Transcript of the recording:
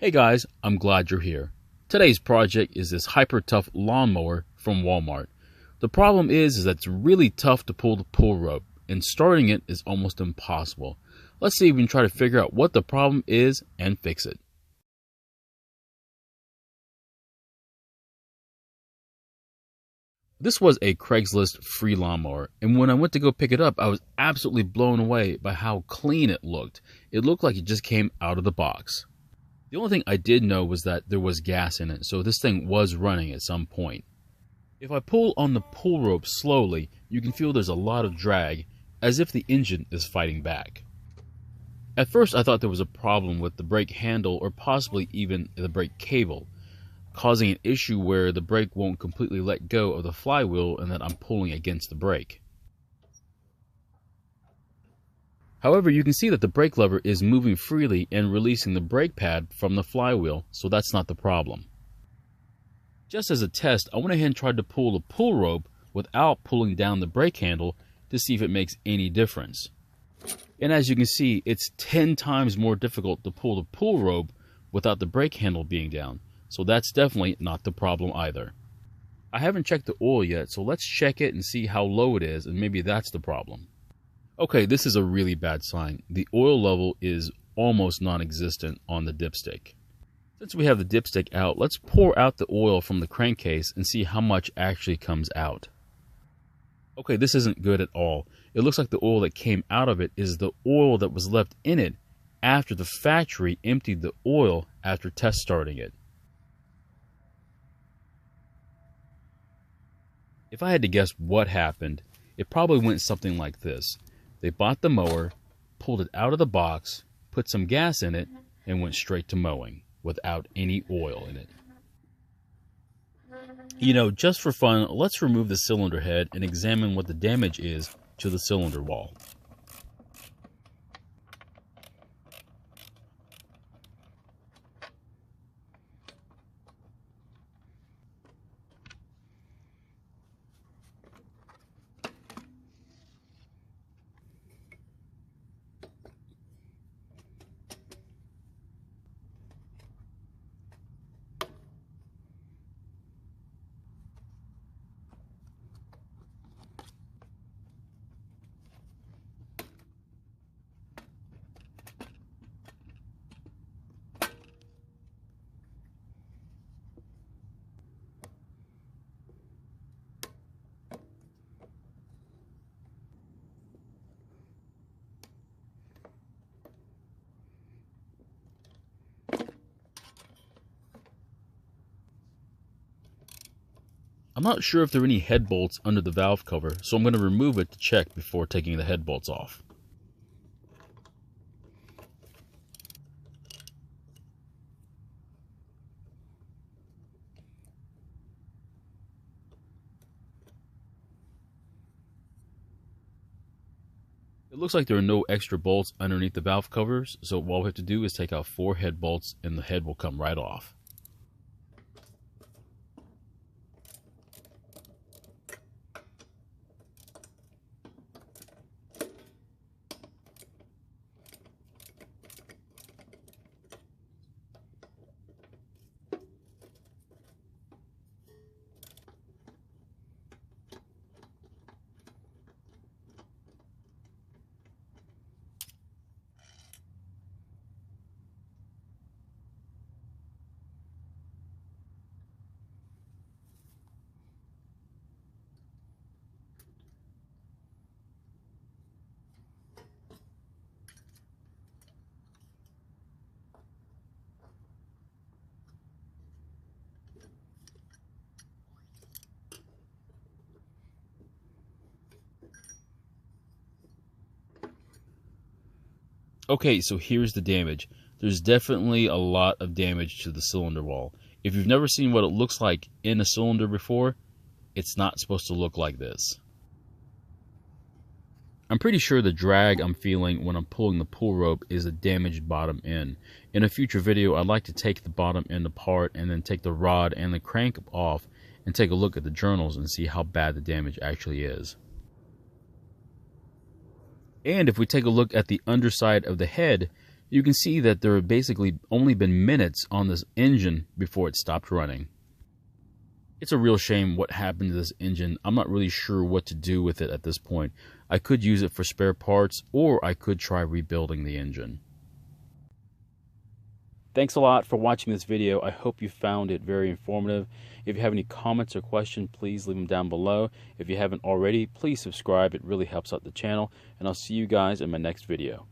Hey guys, I'm glad you're here. Today's project is this Hyper Tough lawnmower from Walmart. The problem is that it's really tough to pull the pull rope, and starting it is almost impossible. Let's see if we can try to figure out what the problem is and fix it. This was a Craigslist free lawnmower, and when I went to go pick it up, I was absolutely blown away by how clean it looked. It looked like it just came out of the box. The only thing I did know was that there was gas in it, so this thing was running at some point. If I pull on the pull rope slowly, you can feel there's a lot of drag, as if the engine is fighting back. At first I thought there was a problem with the brake handle or possibly even the brake cable, causing an issue where the brake won't completely let go of the flywheel and that I'm pulling against the brake. However, you can see that the brake lever is moving freely and releasing the brake pad from the flywheel, so that's not the problem. Just as a test, I went ahead and tried to pull the pull rope without pulling down the brake handle to see if it makes any difference. And as you can see, it's 10 times more difficult to pull the pull rope without the brake handle being down, so that's definitely not the problem either. I haven't checked the oil yet, so let's check it and see how low it is, and maybe that's the problem. Okay, this is a really bad sign. The oil level is almost non-existent on the dipstick. Since we have the dipstick out, let's pour out the oil from the crankcase and see how much actually comes out. Okay, this isn't good at all. It looks like the oil that came out of it is the oil that was left in it after the factory emptied the oil after test starting it. If I had to guess what happened, it probably went something like this. They bought the mower, pulled it out of the box, put some gas in it, and went straight to mowing without any oil in it. You know, just for fun, let's remove the cylinder head and examine what the damage is to the cylinder wall. I'm not sure if there are any head bolts under the valve cover, so I'm going to remove it to check before taking the head bolts off. It looks like there are no extra bolts underneath the valve covers, so all we have to do is take out 4 head bolts and the head will come right off. Okay, so here's the damage. There's definitely a lot of damage to the cylinder wall. If you've never seen what it looks like in a cylinder before, it's not supposed to look like this. I'm pretty sure the drag I'm feeling when I'm pulling the pull rope is a damaged bottom end. In a future video, I'd like to take the bottom end apart and then take the rod and the crank off and take a look at the journals and see how bad the damage actually is. And if we take a look at the underside of the head, You can see that there had basically only been minutes on this engine before it stopped running. It's a real shame what happened to this engine. I'm not really sure what to do with it at this point. I could use it for spare parts, or I could try rebuilding the engine. Thanks a lot for watching this video. I hope you found it very informative. If you have any comments or questions, please leave them down below. If you haven't already, please subscribe. It really helps out the channel. And I'll see you guys in my next video.